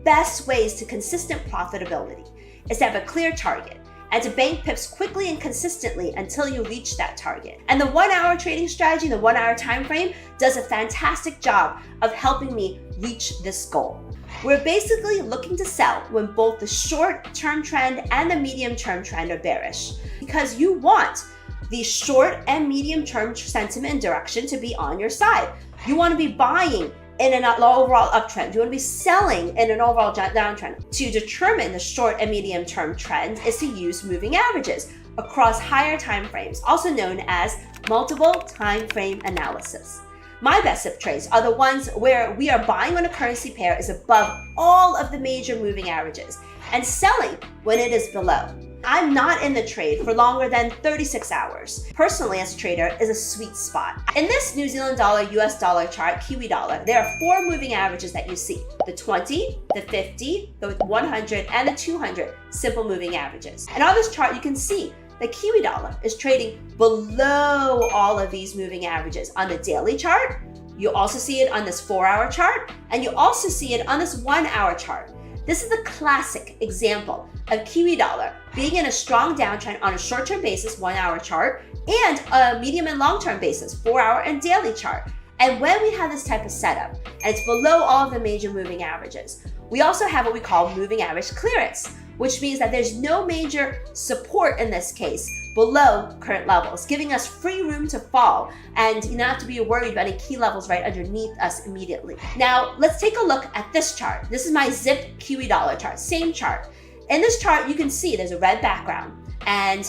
best ways to consistent profitability is to have a clear target and to bank pips quickly and consistently until you reach that target. And the 1 hour trading strategy, the 1 hour time frame, does a fantastic job of helping me reach this goal. We're basically looking to sell when both the short-term trend and the medium-term trend are bearish, because you want the short and medium-term sentiment and direction to be on your side. You want to be buying in an overall uptrend. You want to be selling in an overall downtrend. To determine the short and medium-term trend is to use moving averages across higher time frames, also known as multiple time frame analysis. My best SIP trades are the ones where we are buying when a currency pair is above all of the major moving averages and selling when it is below. I'm not in the trade for longer than 36 hours. Personally, as a trader, is a sweet spot. In this New Zealand dollar, US dollar chart, Kiwi dollar, there are 4 moving averages that you see: the 20, the 50, the 100, and the 200 simple moving averages. And on this chart, you can see the Kiwi dollar is trading below all of these moving averages on the daily chart. You also see it on this 4-hour chart, and you also see it on this 1-hour chart. This is a classic example of Kiwi dollar being in a strong downtrend on a short-term basis, 1-hour chart, and a medium and long-term basis, 4-hour and daily chart. And when we have this type of setup, and it's below all of the major moving averages, we also have what we call moving average clearance, which means that there's no major support in this case below current levels, giving us free room to fall and you don't have to be worried about any key levels right underneath us immediately. Now, let's take a look at this chart. This is my ZIP Kiwi dollar chart, same chart. In this chart, you can see there's a red background and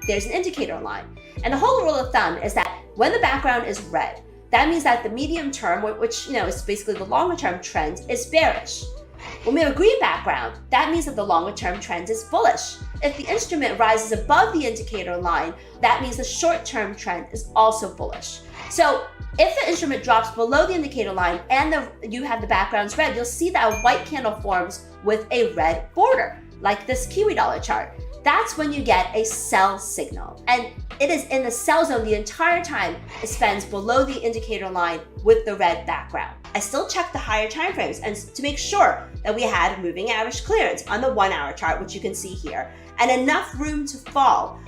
there's an indicator line. And the whole rule of thumb is that when the background is red, that means that the medium term, which is basically the longer term trend, is bearish. When we have a green background, that means that the longer term trend is bullish. If the instrument rises above the indicator line, that means the short term trend is also bullish. So if the instrument drops below the indicator line and you have the background's red, you'll see that a white candle forms with a red border, like this Kiwi dollar chart. That's when you get a sell signal. And it is in the sell zone the entire time it spends below the indicator line with the red background. I still check the higher time frames and to make sure that we had moving average clearance on the 1-hour chart, which you can see here, and enough room to fall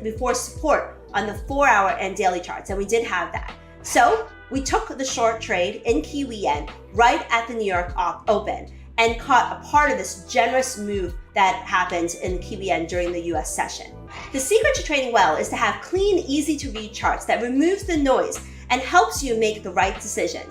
before support on the 4-hour and daily charts, and we did have that. So we took the short trade in Kiwi yen right at the New York Open and caught a part of this generous move that happened in the Kiwi yen during the US session. The secret to trading well is to have clean, easy to read charts that removes the noise and helps you make the right decisions.